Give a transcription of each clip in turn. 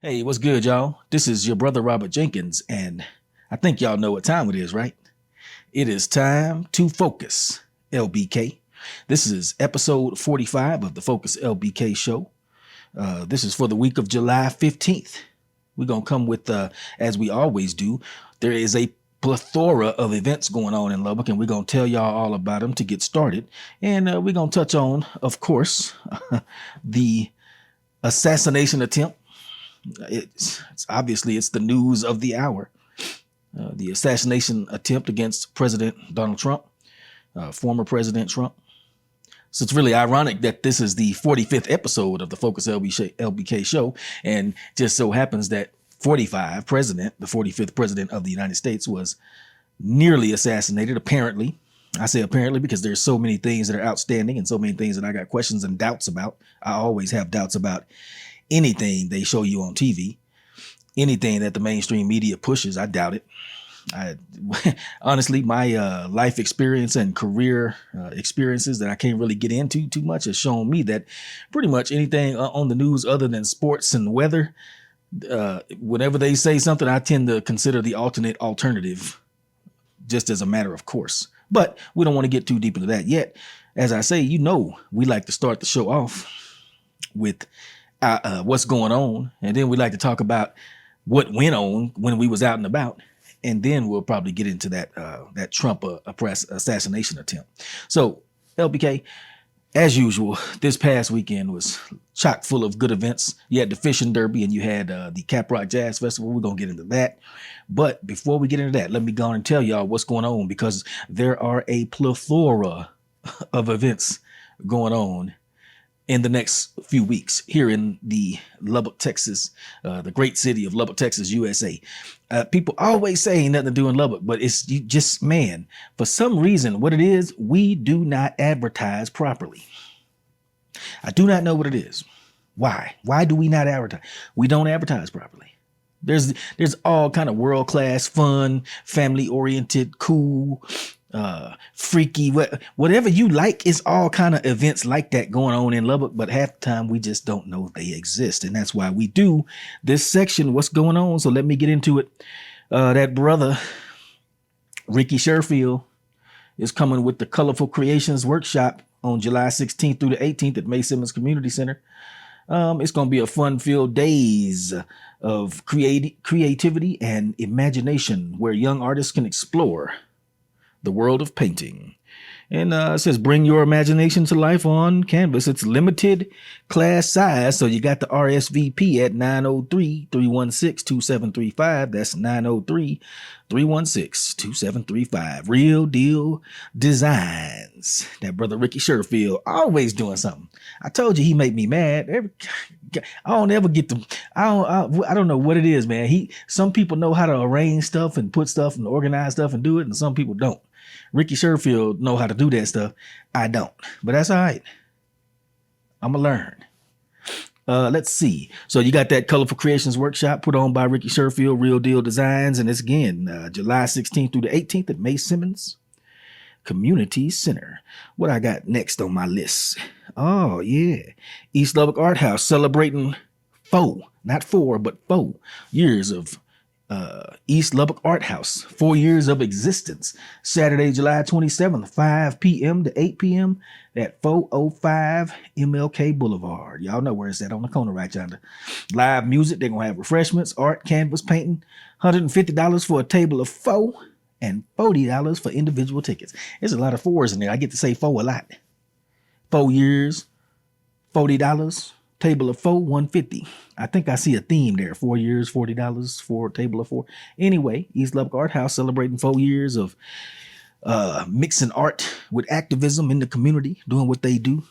Hey, what's good, y'all? This is your brother Robert Jenkins, and I think y'all know what time it is, right? It is time to focus, LBK. This is episode 45 of the Focus LBK show. This is for the week of July 15th. We're going to come with, as we always do, there is a plethora of events going on in Lubbock, and we're going to tell y'all all about them to get started. And we're going to touch on, of course, the assassination attempt. It's obviously it's the news of the hour. The assassination attempt against President Donald Trump, former President Trump. So it's really ironic that this is the 45th episode of the Focus LBK show, and just so happens that 45 president, the 45th president of the United States, was nearly assassinated. Apparently, I say apparently because there's so many things that are outstanding and so many things that I got questions and doubts about. I always have doubts about anything they show you on TV, anything that the mainstream media pushes. I doubt it. Honestly, my life experience and career experiences that I can't really get into too much has shown me that pretty much anything on the news other than sports and weather, whenever they say something, I tend to consider the alternative just as a matter of course. But we don't want to get too deep into that yet. As I say, we like to start the show off with what's going on, and then we like to talk about what went on when we was out and about, and then we'll probably get into that Trump assassination attempt. So LBK, as usual, this past weekend was chock full of good events. You had the fishing derby and you had the Cap Rock Jazz Festival. We're gonna get into that, but before we get into that, let me go on and tell y'all what's going on, because there are a plethora of events going on in the next few weeks here in the Lubbock, Texas, the great city of Lubbock, Texas, USA. People always say ain't nothing to do in Lubbock, but it's just, man, for some reason, what it is, we do not advertise properly. I do not know what it is. Why? Why do we not advertise? We don't advertise properly. There's all kind of world-class, fun, family-oriented, cool, freaky, whatever you like, is all kind of events like that going on in Lubbock, but half the time we just don't know they exist. And that's why we do this section, what's going on. So let me get into it. That brother, Ricky Sherfield, is coming with the Colorful Creations Workshop on July 16th through the 18th at May Simmons Community Center. It's going to be a fun-filled days of creativity and imagination where young artists can explore the world of painting. And it says, bring your imagination to life on canvas. It's limited class size. So you got the RSVP at 903-316-2735. That's 903-316-2735. Real Deal Designs. That brother Ricky Sherfield always doing something. I told you he made me mad. I don't ever get them. I don't know what it is, man. Some people know how to arrange stuff and put stuff and organize stuff and do it, and some people don't. Ricky Sherfield know how to do that stuff. I don't, but that's all right. I'm gonna learn. Let's see. So you got that Colorful Creations Workshop put on by Ricky Sherfield, Real Deal Designs, and it's again July 16th through the 18th at May Simmons Community Center. What I got next on my list? Oh yeah, East Lubbock Art House celebrating 4 years of East Lubbock Art House, 4 years of existence. Saturday, July 27th, 5 p.m. to 8 p.m. at 405 MLK Boulevard. Y'all know where it's at, on the corner right yonder. Live music. They're going to have refreshments, art, canvas painting, $150 for a table of 4 and $40 for individual tickets. There's a lot of 4s in there. I get to say 4 a lot. 4 years, $40. Table of 4, $150. I think I see a theme there. 4 years, $40 for a table of 4. Anyway, East Lubbock Art House celebrating 4 years of mixing art with activism in the community, doing what they do.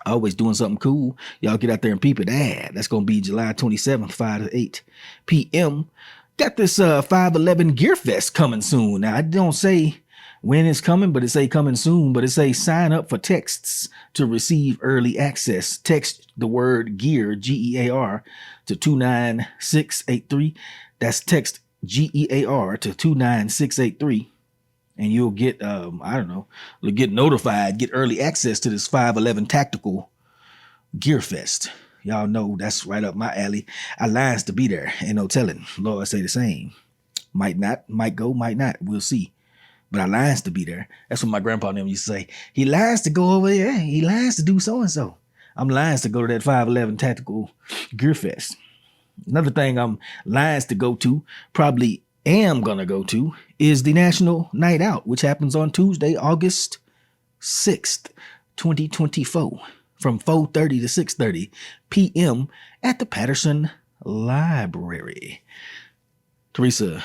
Always doing something cool. Y'all get out there and peep it. That's going to be July 27th, 5 to 8 p.m. Got this 511 Gear Fest coming soon. Now, I don't say when it's coming, but it say coming soon, but it say sign up for texts to receive early access. Text the word gear, GEAR, to 29683. That's text GEAR to 29683. And you'll get, you'll get notified, get early access to this 511 Tactical Gear Fest. Y'all know that's right up my alley. I lines to be there. Ain't no telling. Lord say the same. Might not, might go, might not. We'll see. But I lines to be there. That's what my grandpa and them used to say. He lines to go over there. He lines to do so-and-so. I'm lines to go to that 511 Tactical Gear Fest. Another thing I'm lines to go to, probably am going to go to, is the National Night Out, which happens on Tuesday, August 6th, 2024, from 4:30 to 6:30 p.m. at the Patterson Library. Teresa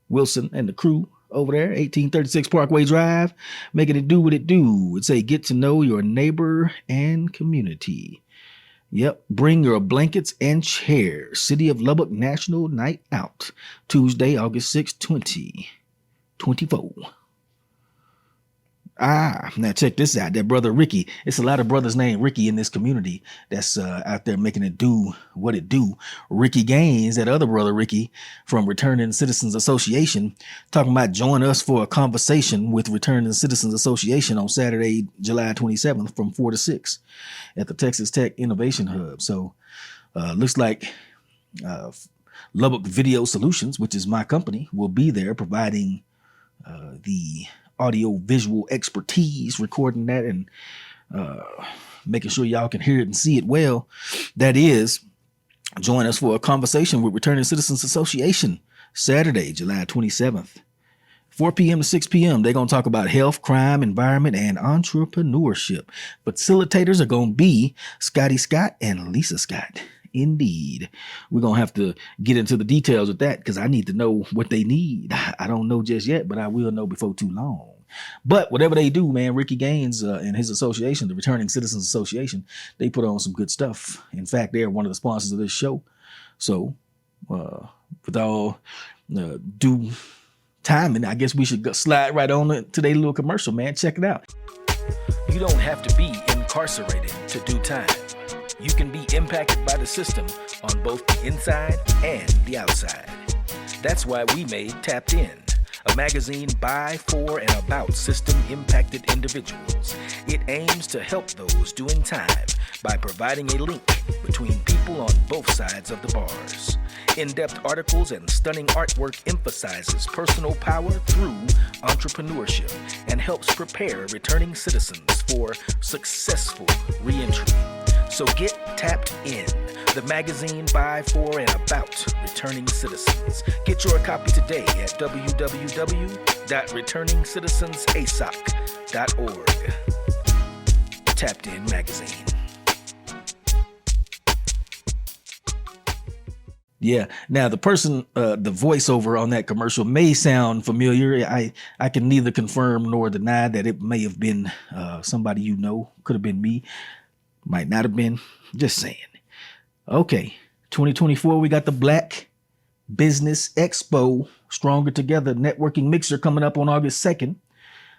Wilson and the crew over there, 1836 Parkway Drive, making it do what it do. It's a get to know your neighbor and community. Yep, bring your blankets and chairs. City of Lubbock National Night Out, Tuesday, August 6th, 2024. Now check this out. That brother Ricky. It's a lot of brothers named Ricky in this community that's out there making it do what it do. Ricky Gaines, that other brother Ricky from Returning Citizens Association, talking about join us for a conversation with Returning Citizens Association on Saturday, July 27th from 4 to 6 at the Texas Tech Innovation Hub. So looks like Lubbock Video Solutions, which is my company, will be there providing the audio visual expertise, recording that and making sure y'all can hear it and see it well. That is, join us for a conversation with Returning Citizens Association, Saturday, July 27th, 4 p.m. to 6 p.m. They're going to talk about health, crime, environment, and entrepreneurship. Facilitators are going to be Scotty Scott and Lisa Scott. Indeed. We're going to have to get into the details of that because I need to know what they need. I don't know just yet, but I will know before too long. But whatever they do, man, Ricky Gaines and his association, the Returning Citizens Association, they put on some good stuff. In fact, they're one of the sponsors of this show. So with all due timing, I guess we should slide right on to today's little commercial, man. Check it out. You don't have to be incarcerated to do time. You can be impacted by the system on both the inside and the outside. That's why we made Tapped In, a magazine by, for, and about system-impacted individuals. It aims to help those doing time by providing a link between people on both sides of the bars. In-depth articles and stunning artwork emphasizes personal power through entrepreneurship and helps prepare returning citizens for successful reentry. So get Tapped In, the magazine by, for, and about returning citizens. Get your copy today at www.returningsitizensasoc.org. Tapped In Magazine. Yeah. Now, the person, the voiceover on that commercial may sound familiar. I can neither confirm nor deny that it may have been somebody you know. Could have been me. Might not have been. Just saying. Okay. 2024, we got the Black Business Expo Stronger Together Networking Mixer coming up on August 2nd,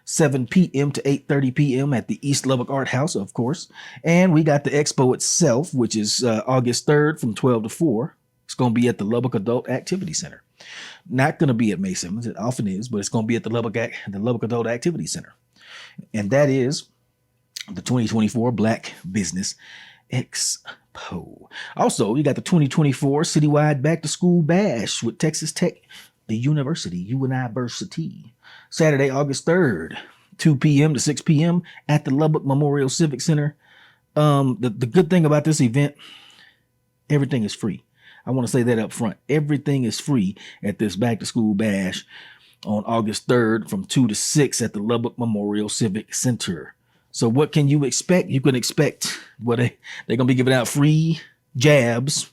7 p.m. to 8:30 p.m. at the East Lubbock Art House, of course. And we got the expo itself, which is August 3rd from 12 to 4. It's going to be at the Lubbock Adult Activity Center. Not going to be at May Simmons. It often is, but it's going to be at the Lubbock Adult Activity Center. And that is the 2024 Black Business Expo. Also, you got the 2024 Citywide Back to School Bash with Texas Tech, the University, UNIversity. Saturday, August 3rd, 2 p.m. to 6 p.m. at the Lubbock Memorial Civic Center. The good thing about this event, everything is free. I want to say that up front. Everything is free at this Back to School Bash on August 3rd from 2 to 6 at the Lubbock Memorial Civic Center. So what can you expect? You can expect they're going to be giving out free jabs.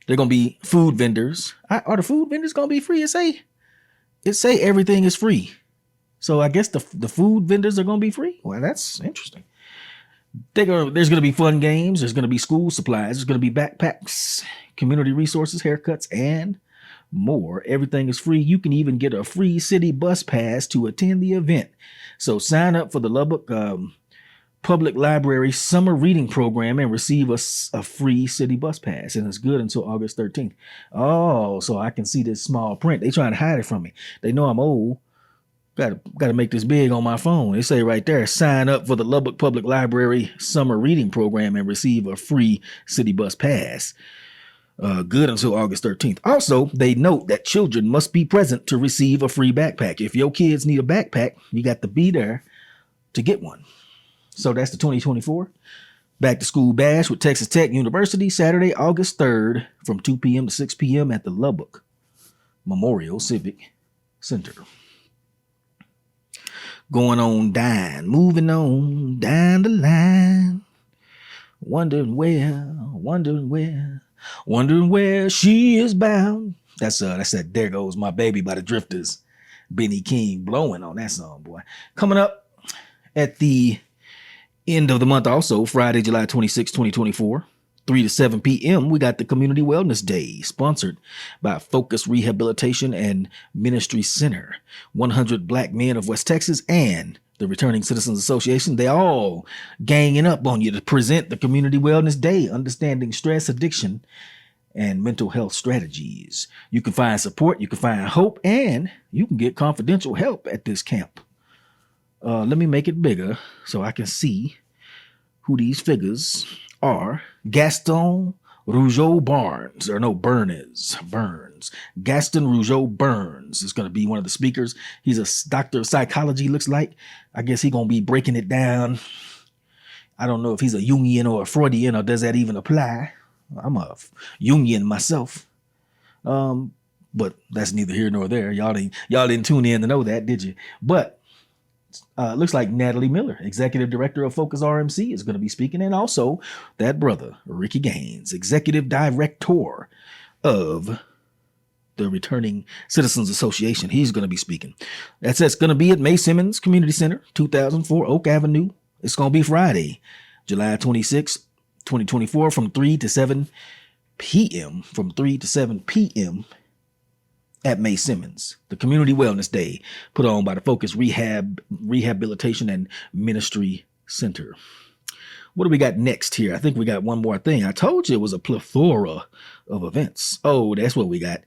They're going to be food vendors. Are the food vendors going to be free? It say everything is free. So I guess the food vendors are going to be free. Well, that's interesting. There's going to be fun games. There's going to be school supplies. There's going to be backpacks, community resources, haircuts, and more. Everything is free. You can even get a free city bus pass to attend the event. So sign up for the Lubbock Public Library Summer Reading Program and receive a free city bus pass. And it's good until August 13th. Oh, so I can see this small print. They trying to hide it from me. They know I'm old. Got to make this big on my phone. They say right there, sign up for the Lubbock Public Library Summer Reading Program and receive a free city bus pass. Good until August 13th. Also, they note that children must be present to receive a free backpack. If your kids need a backpack, you got to be there to get one. So that's the 2024 Back to School Bash with Texas Tech University, Saturday, August 3rd from 2 p.m. to 6 p.m. at the Lubbock Memorial Civic Center. Going on down, moving on down the line. Wondering where she is bound. That's that There Goes My Baby by the Drifters. Benny King blowing on that song, boy. Coming up at the end of the month also, Friday, July 26, 2024, 3 to 7 p.m., we got the Community Wellness Day, sponsored by Focus Rehabilitation and Ministry Center. 100 Black men of West Texas and the Returning Citizens Association, they all ganging up on you to present the Community Wellness Day, understanding stress, addiction, and mental health strategies. You can find support, you can find hope, and you can get confidential help at this camp. Let me make it bigger so I can see who these figures are. Gaston Rougeau Burns. Gaston Rougeau Burns is going to be one of the speakers. He's a doctor of psychology, looks like. I guess he's going to be breaking it down. I don't know if he's a Jungian or a Freudian, or does that even apply? I'm a Jungian myself. But that's neither here nor there. Y'all didn't tune in to know that, did you? But looks like Natalie Miller, Executive Director of Focus RMC, is going to be speaking. And also that brother, Ricky Gaines, Executive Director of the Returning Citizens Association. He's going to be speaking. That's going to be at May Simmons Community Center, 2004 Oak Avenue. It's going to be Friday, July 26, 2024, from 3 to 7 p.m. From 3 to 7 p.m. at May Simmons, the Community Wellness Day, put on by the Focus Rehabilitation and Ministry Center. What do we got next here? I think we got one more thing. I told you it was a plethora of events. Oh, that's what we got.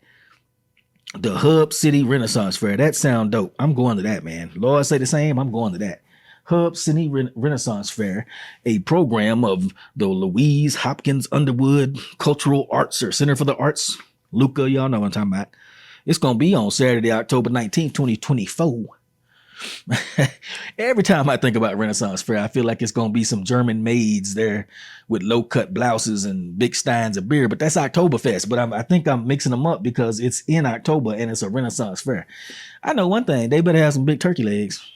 The Hub City Renaissance Fair. That sound dope. I'm going to that, man. Lord say the same. I'm going to that. Hub City Renaissance Fair, a program of the Louise Hopkins Underwood Cultural Arts, or Center for the Arts. Luca, y'all know what I'm talking about. It's going to be on Saturday, October 19th, 2024. Every time I think about Renaissance Fair, I feel like it's going to be some German maids there with low-cut blouses and big steins of beer. But that's Oktoberfest. But I think I'm mixing them up because it's in October and it's a Renaissance Fair. I know one thing. They better have some big turkey legs.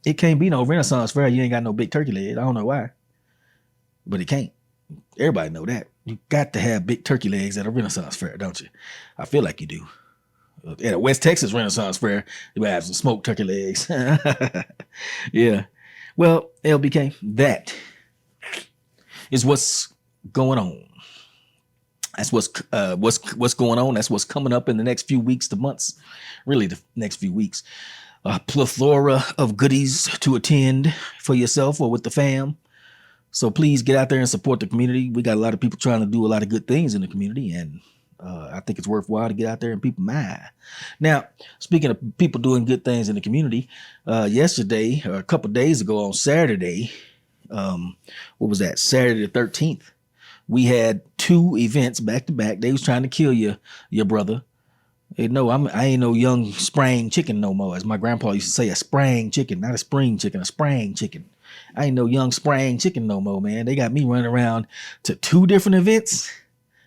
It can't be no Renaissance Fair. You ain't got no big turkey legs. I don't know why. But it can't. Everybody know that. You got to have big turkey legs at a Renaissance Fair, don't you? I feel like you do. At a West Texas Renaissance Fair, you might have some smoked turkey legs. Yeah. Well, LBK, that is what's going on. That's what's going on. That's what's coming up in the next few weeks to months. Really, the next few weeks. A plethora of goodies to attend for yourself or with the fam. So please get out there and support the community. We got a lot of people trying to do a lot of good things in the community, and I think it's worthwhile to get out there and people mind. Now, speaking of people doing good things in the community, yesterday, or a couple of days ago on Saturday, what was that? Saturday the 13th, we had 2 events back to back. They was trying to kill your brother. Hey, no, I ain't no young spring chicken no more. As my grandpa used to say, a spring chicken, not a spring chicken, a spring chicken. I ain't no young spring chicken no more, man. They got me running around to 2 different events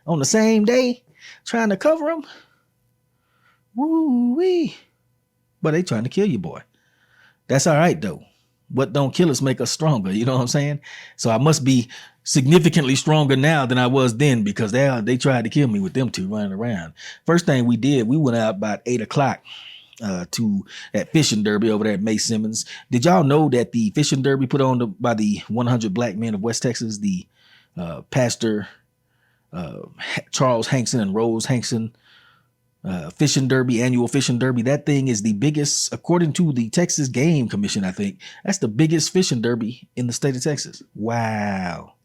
on the same day, trying to cover them. Woo-wee. But they trying to kill you, boy. That's all right, though. What don't kill us make us stronger. You know what I'm saying? So I must be significantly stronger now than I was then, because they tried to kill me with them 2 running around. First thing we did, we went out about 8 o'clock to that fishing derby over there at May Simmons. Did y'all know that the fishing derby put on by the 100 Black Men of West Texas, the pastor Charles Hankson and Rose Hankson fishing derby, annual fishing derby, that thing is the biggest, according to the Texas Game Commission, I think, that's the biggest fishing derby in the state of Texas. Wow.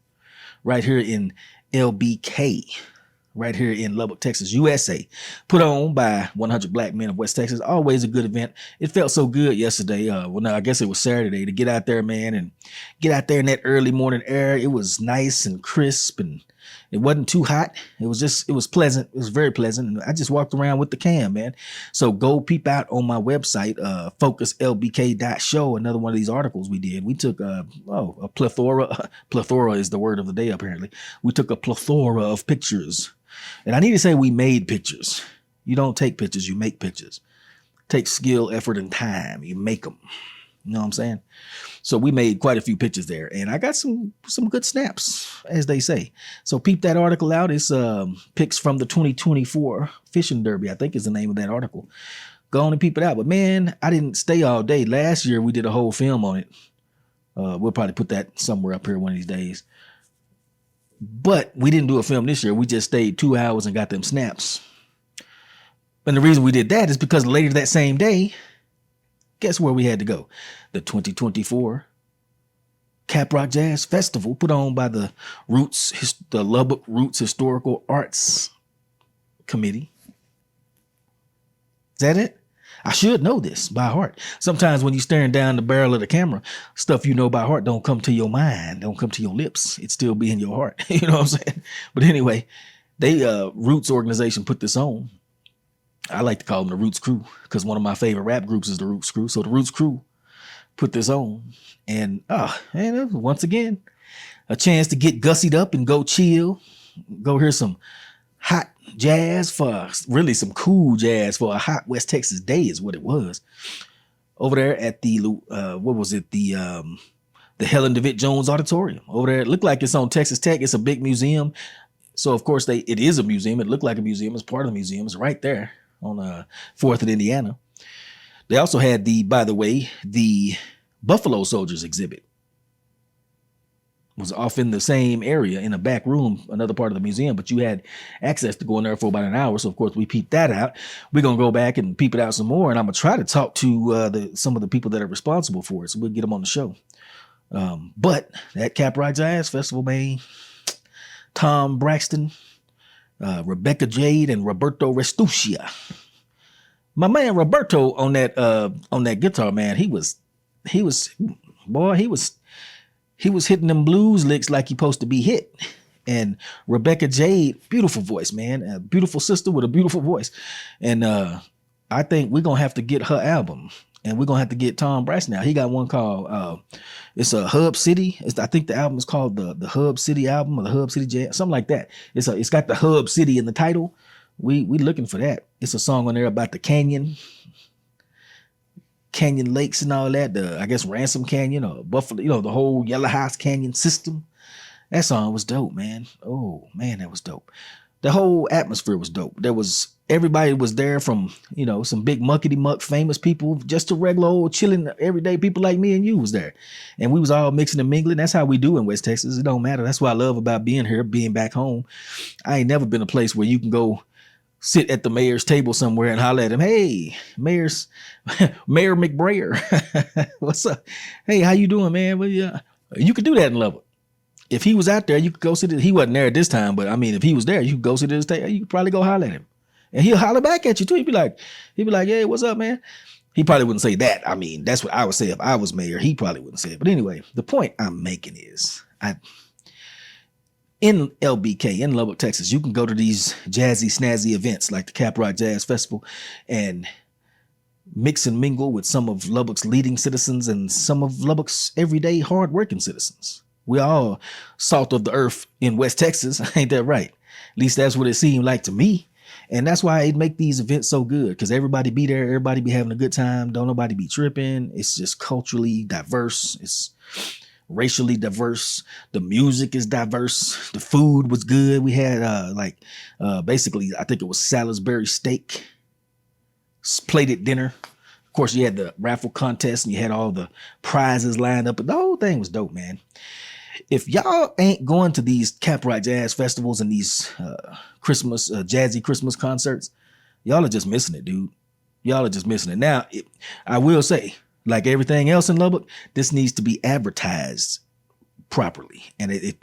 Right here in LBK. right here in Lubbock, Texas, USA. Put on by 100 Black Men of West Texas. Always a good event. It felt so good yesterday. Well, no, I guess it was Saturday to get out there, man, and get out there in that early morning air. It was nice and crisp, and it wasn't too hot. It was pleasant. It was very pleasant. And I just walked around with the cam, man. So go peep out on my website, focuslbk.show, another one of these articles we did. We took a plethora is the word of the day, apparently. We took a plethora of pictures. And I need to say we made pictures. You don't take pictures, you make pictures. Take skill, effort, and time. You make them. You know what I'm saying? So we made quite a few pictures there, and I got some good snaps, as they say. So peep that article out. It's pics from the 2024 Fishing Derby, I think is the name of that article. Go on and peep it out. But man, I didn't stay all day. Last year we did a whole film on it. We'll probably put that somewhere up here one of these days. But we didn't do a film this year. We just stayed 2 hours and got them snaps. And the reason we did that is because later that same day, guess where we had to go? The 2024 Cap Rock Jazz Festival, put on by the Lubbock Roots Historical Arts Committee. Is that it? I should know this by heart. Sometimes when you're staring down the barrel of the camera, stuff you know by heart don't come to your mind, don't come to your lips. It still be in your heart. You know what I'm saying? But anyway, they Roots organization put this on. I like to call them the Roots Crew because one of my favorite rap groups is the Roots Crew. So the Roots Crew put this on, and once again, a chance to get gussied up and go chill, go hear some hot jazz really some cool jazz for a hot West Texas day is what it was. Over there at the the Helen DeWitt Jones Auditorium. Over there, it looked like it's on Texas Tech. It's a big museum. So of course it is a museum. It looked like a museum. It's part of the museum. It's right there on 4th and Indiana. They also had the Buffalo Soldiers exhibit. Was off in the same area in a back room, another part of the museum, but you had access to go in there for about an hour. So of course we peeped that out. We're going to go back and peep it out some more. And I'm going to try to talk to some of the people that are responsible for it. So we'll get them on the show. But that Cap Rock Jazz Festival, man, Tom Braxton, Rebecca Jade, and Roberto Restuccia. My man Roberto on that guitar, man, he was hitting them blues licks like he supposed to be hit. And Rebecca Jade, beautiful voice, man, a beautiful sister with a beautiful voice. And I think we're gonna have to get her album, and we're gonna have to get Tom Braxton now. He got one called it's a Hub City. I think the album is called the Hub City album or the Hub City Jazz, something like that. It's got the Hub City in the title. We looking for that. It's a song on there about the canyon lakes and all that. I guess Ransom Canyon or Buffalo, the whole Yellow House Canyon system. That song was dope, man. Oh man, that was dope. The whole atmosphere was dope. Everybody was there from, some big muckety muck famous people, just to regular old chilling everyday people like me and you was there. And we was all mixing and mingling. That's how we do in West Texas. It don't matter. That's what I love about being here, being back home. I ain't never been a place where you can go sit at the mayor's table somewhere and holler at him. Hey, Mayor McBrayer. What's up? Hey, how you doing, man? Well, yeah, you could do that in Lubbock. If he was out there, you could go sit. He wasn't there at this time, but I mean, if he was there, you could go sit at his table. You could probably go holler at him, and he'll holler back at you too. He'd be like, "Hey, what's up, man?" He probably wouldn't say that. I mean, that's what I would say if I was mayor. He probably wouldn't say it. But anyway, the point I'm making is, in LBK, in Lubbock, Texas, you can go to these jazzy, snazzy events like the Cap Rock Jazz Festival and mix and mingle with some of Lubbock's leading citizens and some of Lubbock's everyday hard-working citizens. We all salt of the earth in West Texas. Ain't that right? At least that's what it seemed like to me. And that's why it make these events so good, because everybody be there. Everybody be having a good time. Don't nobody be tripping. It's just culturally diverse. It's racially diverse. The music is diverse. The food was good. We had basically, I think it was Salisbury steak, plated dinner. Of course, you had the raffle contest and you had all the prizes lined up. But the whole thing was dope, man. If y'all ain't going to these Cap Rock Jazz festivals and these Christmas, jazzy Christmas concerts, y'all are just missing it, dude. Y'all are just missing it. Now, I will say, like everything else in Lubbock, this needs to be advertised properly. And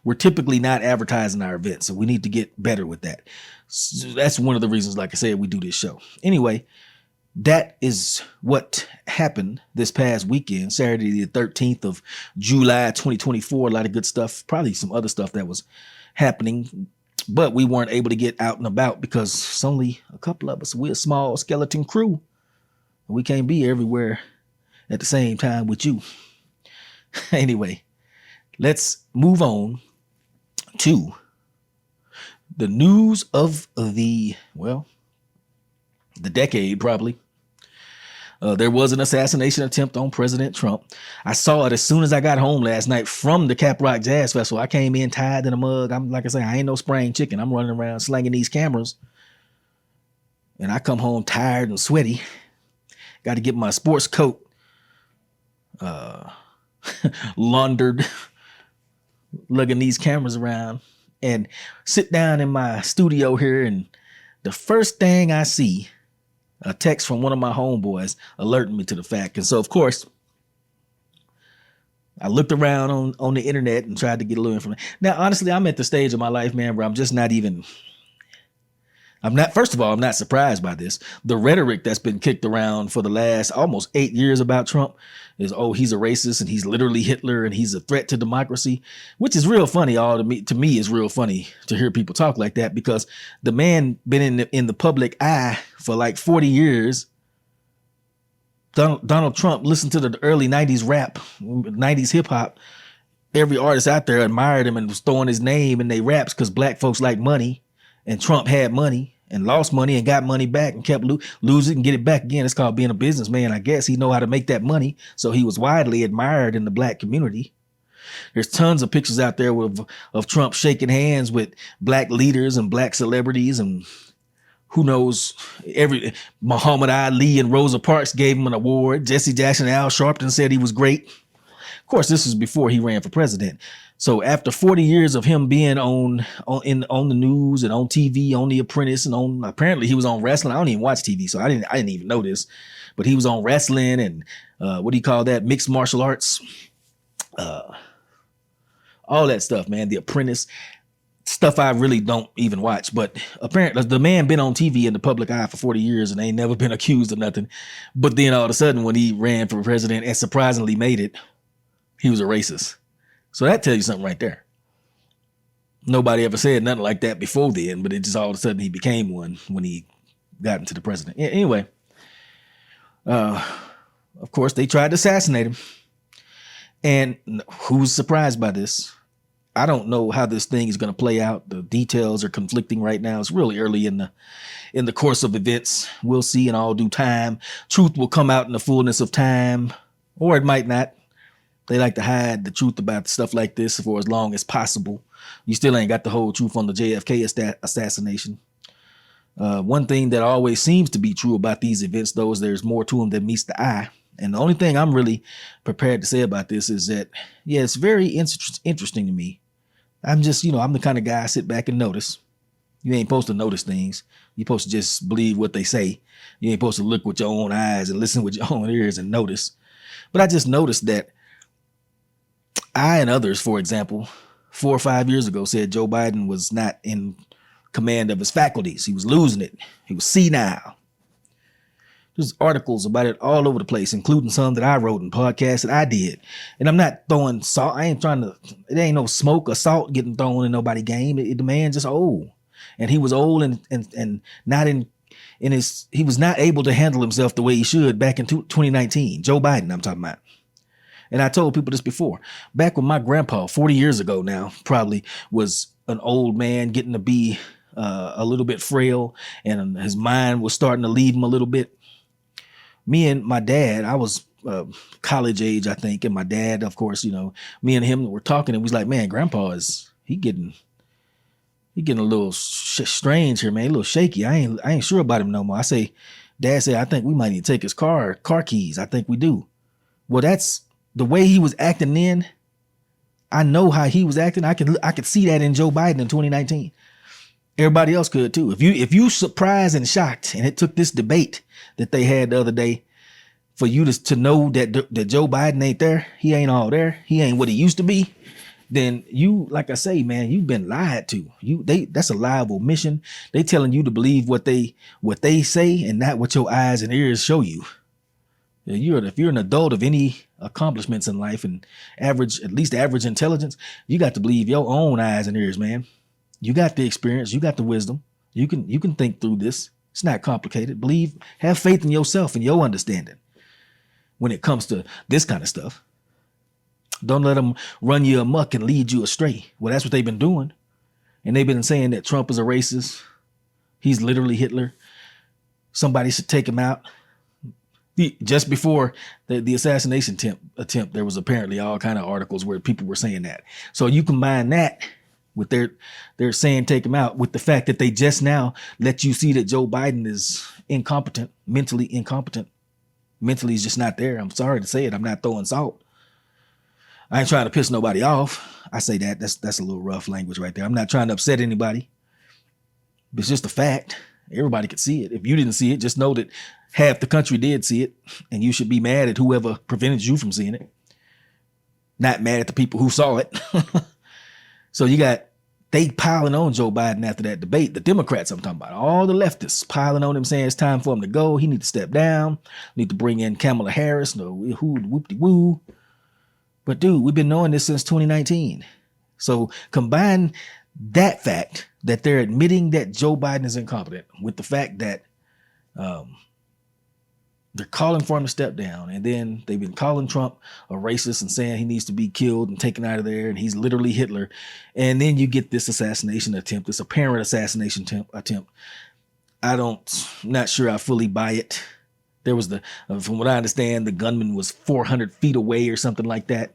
we're typically not advertising our events, so we need to get better with that. So that's one of the reasons, like I said, we do this show. Anyway, that is what happened this past weekend, Saturday the 13th of July 2024. A lot of good stuff, probably some other stuff that was happening, but we weren't able to get out and about because it's only a couple of us. We're a small skeleton crew. We can't be everywhere at the same time with you. Anyway, let's move on to the news of the decade, probably. There was an assassination attempt on President Trump. I saw it as soon as I got home last night from the Cap Rock Jazz Festival. I came in tied in a mug. I'm like I say, I ain't no spraying chicken. I'm running around slanging these cameras. And I come home tired and sweaty. Got to get my sports coat laundered, lugging these cameras around, and sit down in my studio here. And the first thing I see, a text from one of my homeboys alerting me to the fact. And so, of course, I looked around on the internet and tried to get a little information. Now, honestly, I'm at the stage of my life, man, where I'm just not even, first of all, I'm not surprised by this. The rhetoric that's been kicked around for the last almost 8 years about Trump is, oh, he's a racist and he's literally Hitler and he's a threat to democracy, which is real funny. To me is real funny to hear people talk like that, because the man been in the public eye for like 40 years. Donald Trump listened to the early 90s rap, 90s hip hop. Every artist out there admired him and was throwing his name in their raps because black folks like money, and Trump had money and lost money and got money back and kept lose it and get it back again. It's called being a businessman. I guess he know how to make that money. So he was widely admired in the black community. There's tons of pictures out there of Trump shaking hands with black leaders and black celebrities, and who knows, Muhammad Ali and Rosa Parks gave him an award. Jesse Jackson and Al Sharpton said he was great. Of course, this was before he ran for president. So after 40 years of him being on the news and on TV, on The Apprentice, and apparently he was on wrestling. I don't even watch TV, so I didn't even know this, but he was on wrestling and what do you call that? Mixed martial arts, all that stuff, man. The Apprentice stuff I really don't even watch, but apparently the man been on TV in the public eye for 40 years and ain't never been accused of nothing. But then all of a sudden, when he ran for president and surprisingly made it, he was a racist. So that tells you something right there. Nobody ever said nothing like that before then, but it just all of a sudden he became one when he got into the president. Anyway, of course, they tried to assassinate him. And who's surprised by this? I don't know how this thing is going to play out. The details are conflicting right now. It's really early in the course of events. We'll see in all due time. Truth will come out in the fullness of time, or it might not. They like to hide the truth about stuff like this for as long as possible. You still ain't got the whole truth on the JFK assassination. One thing that always seems to be true about these events, though, is there's more to them than meets the eye. And the only thing I'm really prepared to say about this is that, yeah, it's very interesting to me. I'm just, I'm the kind of guy I sit back and notice. You ain't supposed to notice things. You're supposed to just believe what they say. You ain't supposed to look with your own eyes and listen with your own ears and notice. But I just noticed that I and others, for example, 4 or 5 years ago said Joe Biden was not in command of his faculties. He was losing it. He was senile. There's articles about it all over the place, including some that I wrote and podcasts that I did. And I'm not throwing salt. It ain't no smoke or salt getting thrown in nobody's game. The man just old. And he was old and not he was not able to handle himself the way he should back in 2019. Joe Biden, I'm talking about. And I told people this before. Back when my grandpa, 40 years ago now, probably was an old man getting to be a little bit frail, and his mind was starting to leave him a little bit. Me and my dad, I was college age, I think, and my dad, of course, me and him were talking, and we was like, man, grandpa he getting a little strange here, man, a little shaky. I ain't sure about him no more. Dad said, I think we might need to take his car keys. I think we do. Well, that's the way he was acting then. I know how he was acting. I could see that in Joe Biden in 2019. Everybody else could too. If you surprised and shocked, and it took this debate that they had the other day, For you to know that Joe Biden ain't there, he ain't all there, he ain't what he used to be, then you, like I say, man, you've been lied to. That's a lie of omission. They telling you to believe what they say and not what your eyes and ears show you. If you're an adult of any accomplishments in life and at least average intelligence, you got to believe your own eyes and ears, man. You got the experience, you got the wisdom. You can think through this. It's not complicated. Have faith in yourself and your understanding when it comes to this kind of stuff. Don't let them run you amok and lead you astray. Well, that's what they've been doing. And they've been saying that Trump is a racist. He's literally Hitler. Somebody should take him out. Just before the assassination attempt, there was apparently all kind of articles where people were saying that. So you combine that with they're saying take him out with the fact that they just now let you see that Joe Biden is mentally incompetent. Mentally, he's just not there. I'm sorry to say it. I'm not throwing salt. I ain't trying to piss nobody off. I say that's a little rough language right there. I'm not trying to upset anybody. It's just a fact. Everybody could see it. If you didn't see it, just know that half the country did see it, and you should be mad at whoever prevented you from seeing it. Not mad at the people who saw it. So they piling on Joe Biden after that debate. The Democrats I'm talking about, all the leftists piling on him saying it's time for him to go. He needs to step down. Need to bring in Kamala Harris. No, whoop-de-woo. But dude, we've been knowing this since 2019. So combine that fact that they're admitting that Joe Biden is incompetent with the fact that they're calling for him to step down. And then they've been calling Trump a racist and saying he needs to be killed and taken out of there. And he's literally Hitler. And then you get this assassination attempt, this apparent assassination attempt. Not sure I fully buy it. There was from what I understand, the gunman was 400 feet away or something like that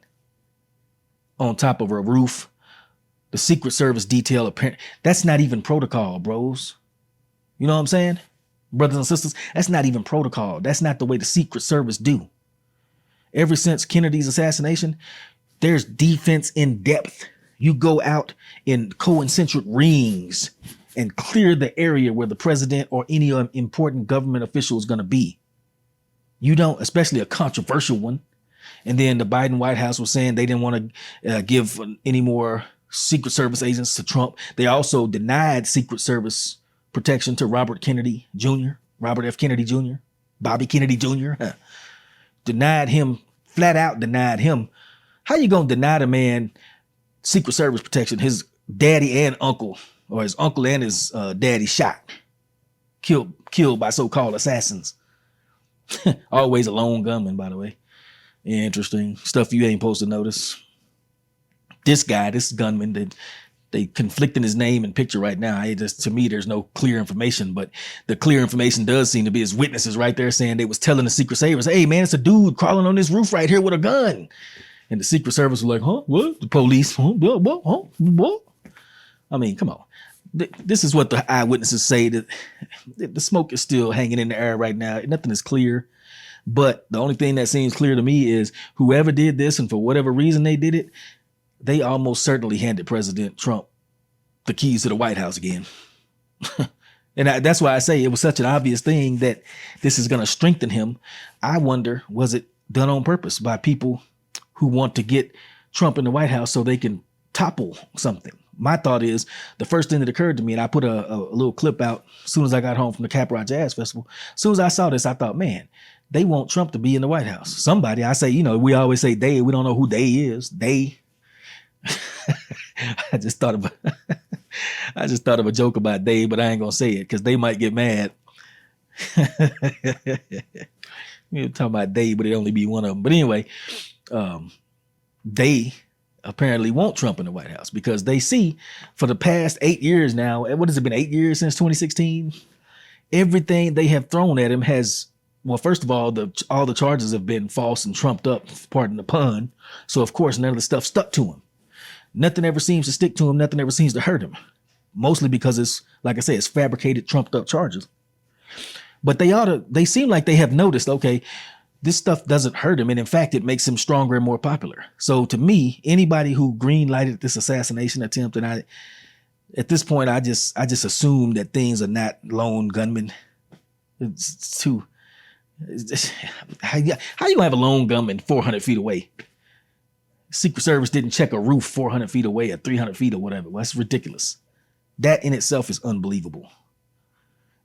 on top of a roof. The Secret Service detail, that's not even protocol, bros. You know what I'm saying? Brothers and sisters, that's not even protocol. That's not the way the Secret Service do. Ever since Kennedy's assassination, there's defense in depth. You go out in concentric rings and clear the area where the president or any important government official is going to be. You don't, especially a controversial one. And then the Biden White House was saying they didn't want to give any more Secret Service agents to Trump. They also denied Secret Service protection to Robert F. Kennedy Jr., Bobby Kennedy Jr. Flat out denied him. How you going to deny the man Secret Service protection? His daddy and uncle, or his uncle and his daddy shot, killed by so-called assassins. Always a lone gunman, by the way. Interesting stuff you ain't supposed to notice. This gunman, they conflicting his name and picture right now. To me, there's no clear information, but the clear information does seem to be his witnesses right there saying they was telling the Secret Service, hey man, it's a dude crawling on this roof right here with a gun. And the Secret Service was like, huh? What? The police, huh? What? Huh? What? I mean, come on. This is what the eyewitnesses say, that the smoke is still hanging in the air right now. Nothing is clear. But the only thing that seems clear to me is whoever did this, and for whatever reason they did it, they almost certainly handed President Trump the keys to the White House again. And that's why I say it was such an obvious thing that this is going to strengthen him. I wonder, was it done on purpose by people who want to get Trump in the White House so they can topple something? My thought is, the first thing that occurred to me, and I put a little clip out as soon as I got home from the Cap Rock Jazz Festival. As soon as I saw this, I thought, man, they want Trump to be in the White House. Somebody, I say, we always say they, we don't know who they is. They. I just thought of a joke about they, but I ain't gonna say it because they might get mad. You're talking about they, but it only be one of them. But anyway, they apparently want Trump in the White House because they see for the past 8 years now, what has it been, 8 years since 2016? Everything they have thrown at him has, well, first of all the charges have been false and trumped up, pardon the pun. So of course, none of the stuff stuck to him. Nothing ever seems to stick to him. Nothing ever seems to hurt him. Mostly because it's, like I say, it's fabricated, trumped up charges. But they seem like they have noticed, okay, this stuff doesn't hurt him. And in fact, it makes him stronger and more popular. So to me, anybody who green lighted this assassination attempt, and at this point, I just assume that things are not lone gunmen. It's How you gonna have a lone gunman 400 feet away? Secret Service didn't check a roof 400 feet away or 300 feet or whatever. Well, that's ridiculous. That in itself is unbelievable.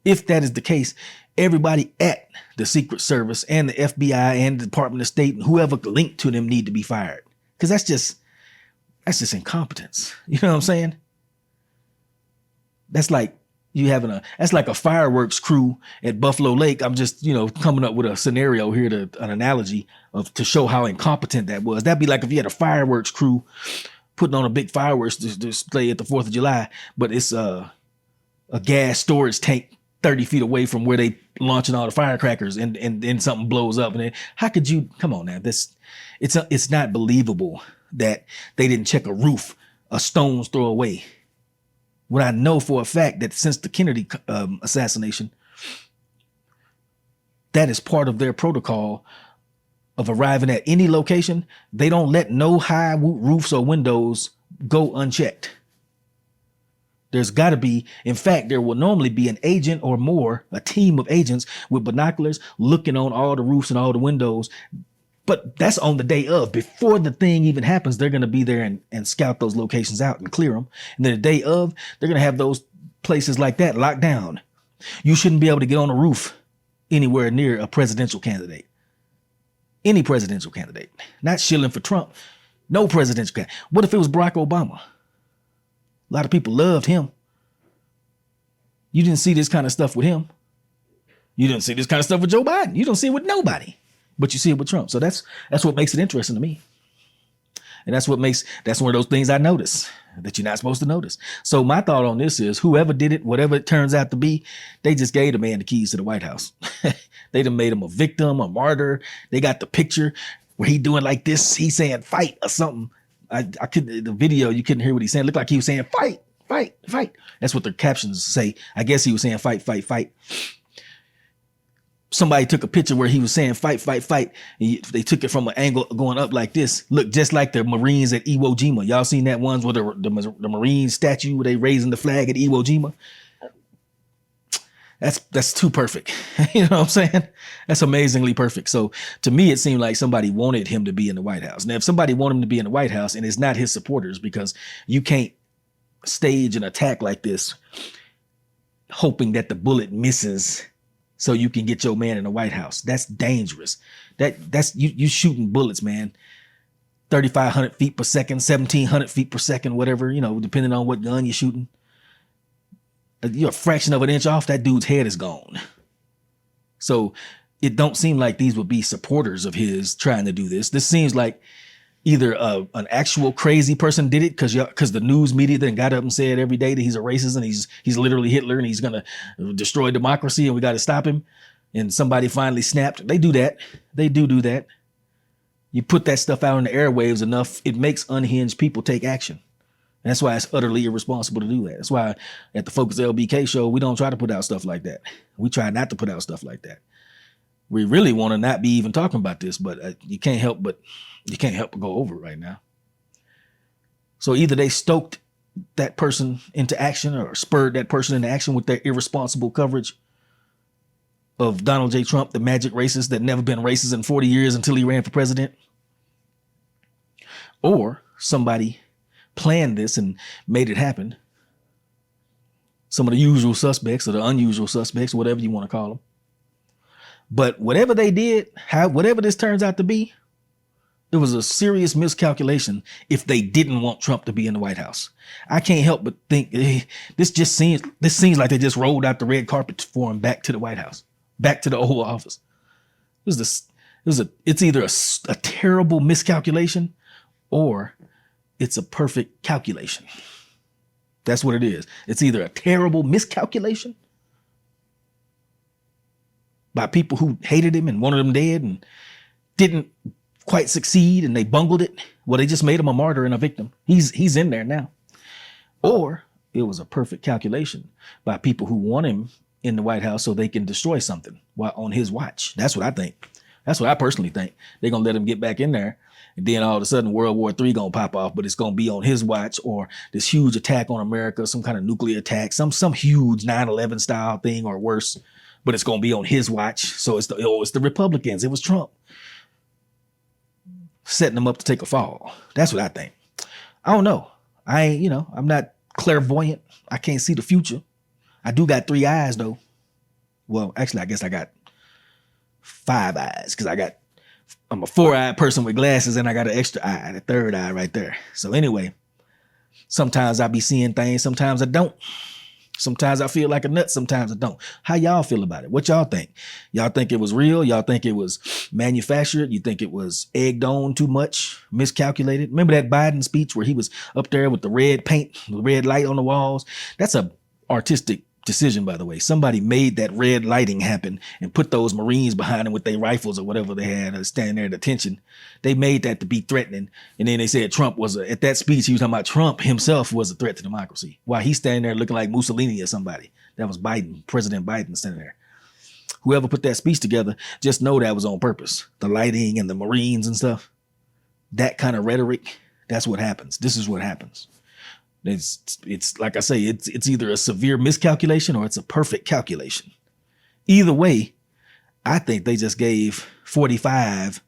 If that is the case, everybody at the Secret Service and the FBI and the Department of State and whoever linked to them need to be fired. Because that's just incompetence. You know what I'm saying? That's like that's like a fireworks crew at Buffalo Lake. I'm just, coming up with a scenario here, an analogy to show how incompetent that was. That'd be like if you had a fireworks crew putting on a big fireworks display at the 4th of July, but it's a gas storage tank 30 feet away from where they launching all the firecrackers, and then something blows up. And how could you, come on now, it's not believable that they didn't check a roof a stone's throw away. When I know for a fact that since the Kennedy assassination, that is part of their protocol of arriving at any location. They don't let no high roofs or windows go unchecked. There's got to be, in fact, there will normally be an agent or more, a team of agents with binoculars looking on all the roofs and all the windows. But that's on the day of. Before the thing even happens, they're going to be there and scout those locations out and clear them. And then the day of, they're going to have those places like that locked down. You shouldn't be able to get on a roof anywhere near a presidential candidate. Any presidential candidate. Not shilling for Trump. No presidential candidate. What if it was Barack Obama? A lot of people loved him. You didn't see this kind of stuff with him. You didn't see this kind of stuff with Joe Biden. You don't see it with nobody. But you see it with Trump. So that's what makes it interesting to me. And that's one of those things I notice that you're not supposed to notice. So my thought on this is whoever did it, whatever it turns out to be, they just gave the man the keys to the White House. They done made him a victim, a martyr. They got the picture where he doing like this. He's saying fight or something. The video, you couldn't hear what he's saying. It looked like he was saying fight, fight, fight. That's what the captions say. I guess he was saying fight, fight, fight. Somebody took a picture where he was saying fight, fight, fight. And they took it from an angle going up like this. Looked just like the Marines at Iwo Jima. Y'all seen that ones with the Marine statue where they raising the flag at Iwo Jima? That's too perfect. You know what I'm saying? That's amazingly perfect. So to me, it seemed like somebody wanted him to be in the White House. Now, if somebody wanted him to be in the White House and it's not his supporters, because you can't stage an attack like this hoping that the bullet misses so you can get your man in the White House. That's dangerous. That's you shooting bullets, man. 3,500 feet per second, 1,700 feet per second, whatever, depending on what gun you're shooting. You're a fraction of an inch off, that dude's head is gone. So it don't seem like these would be supporters of his trying to do this. This seems like either an actual crazy person did it because the news media then got up and said every day that he's a racist and he's literally Hitler and he's going to destroy democracy and we got to stop him. And somebody finally snapped. They do that. They do that. You put that stuff out in the airwaves enough, it makes unhinged people take action. And that's why it's utterly irresponsible to do that. That's why at the Focus LBK show, we don't try to put out stuff like that. We try not to put out stuff like that. We really want to not be even talking about this, but you can't help but go over it right now. So either they stoked that person into action or spurred that person into action with their irresponsible coverage of Donald J. Trump, the magic racist that never been racist in 40 years until he ran for president. Or somebody planned this and made it happen. Some of the usual suspects or the unusual suspects, whatever you want to call them. But whatever they did, whatever this turns out to be, it was a serious miscalculation if they didn't want Trump to be in the White House. I can't help but think this seems like they just rolled out the red carpet for him back to the White House, back to the Oval Office. It's either a terrible miscalculation or it's a perfect calculation. That's what it is. It's either a terrible miscalculation by people who hated him and wanted him dead and didn't quite succeed and they bungled it. Well, they just made him a martyr and a victim. He's in there now. Or it was a perfect calculation by people who want him in the White House so they can destroy something while on his watch. That's what I think. That's what I personally think. They're going to let him get back in there. And then all of a sudden World War III going to pop off, but it's going to be on his watch, or this huge attack on America, some kind of nuclear attack, some huge 9/11 style thing or worse. but it's going to be on his watch. So it's the Republicans. It was Trump setting them up to take a fall. That's what I think. I don't know. I'm not clairvoyant. I can't see the future. I do got 3 eyes though. Well, actually, I guess I got 5 eyes because I'm a 4-eyed person with glasses and I got an extra eye, the 3rd eye right there. So anyway, sometimes I be seeing things, sometimes I don't. Sometimes I feel like a nut, sometimes I don't. How y'all feel about it? What y'all think? Y'all think it was real? Y'all think it was manufactured? You think it was egged on too much, miscalculated? Remember that Biden speech where he was up there with the red paint, the red light on the walls? That's a artistic decision, by the way. Somebody made that red lighting happen and put those Marines behind them with their rifles or whatever they had standing there at attention. They made that to be threatening. And then they said Trump was, at that speech, he was talking about Trump himself was a threat to democracy. While he's standing there looking like Mussolini or somebody. That was Biden, President Biden standing there. Whoever put that speech together, just know that was on purpose. The lighting and the Marines and stuff. That kind of rhetoric, that's what happens. This is what happens. It's like I say, it's either a severe miscalculation or it's a perfect calculation. Either way, I think they just gave 45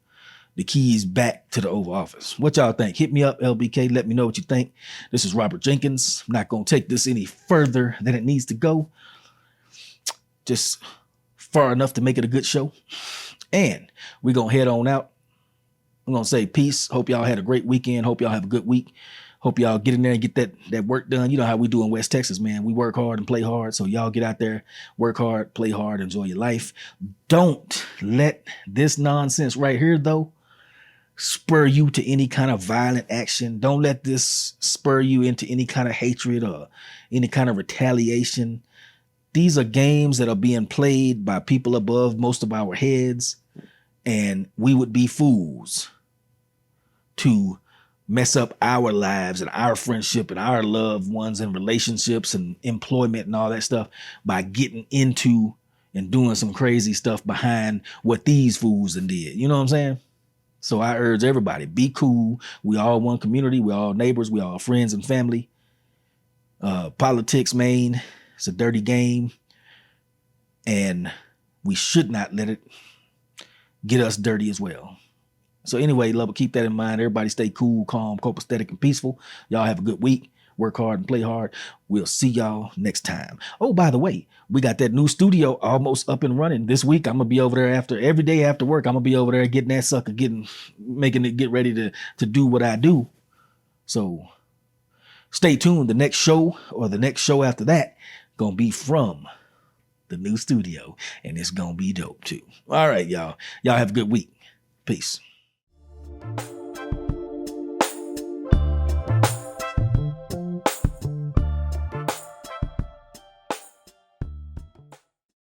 the keys back to the Oval Office. What y'all think? Hit me up, LBK. Let me know what you think. This is Robert Jenkins. I'm not going to take this any further than it needs to go. Just far enough to make it a good show. And we're going to head on out. I'm going to say peace. Hope y'all had a great weekend. Hope y'all have a good week. Hope y'all get in there and get that work done. You know how we do in West Texas, man. We work hard and play hard. So y'all get out there, work hard, play hard, enjoy your life. Don't let this nonsense right here, though, spur you to any kind of violent action. Don't let this spur you into any kind of hatred or any kind of retaliation. These are games that are being played by people above most of our heads, and we would be fools to mess up our lives and our friendship and our loved ones and relationships and employment and all that stuff by getting into and doing some crazy stuff behind what these fools done did. You know what I'm saying? So I urge everybody, be cool. We all one community. We all neighbors. We all friends and family. Politics, man, it's a dirty game. And we should not let it get us dirty as well. So anyway, love, keep that in mind. Everybody stay cool, calm, copacetic, and peaceful. Y'all have a good week. Work hard and play hard. We'll see y'all next time. Oh, by the way, we got that new studio almost up and running. This week, I'm going to be over there every day after work. I'm going to be over there getting that sucker, making it get ready to do what I do. So stay tuned. The next show or the next show after that going to be from the new studio, and it's going to be dope too. All right, y'all. Y'all have a good week. Peace.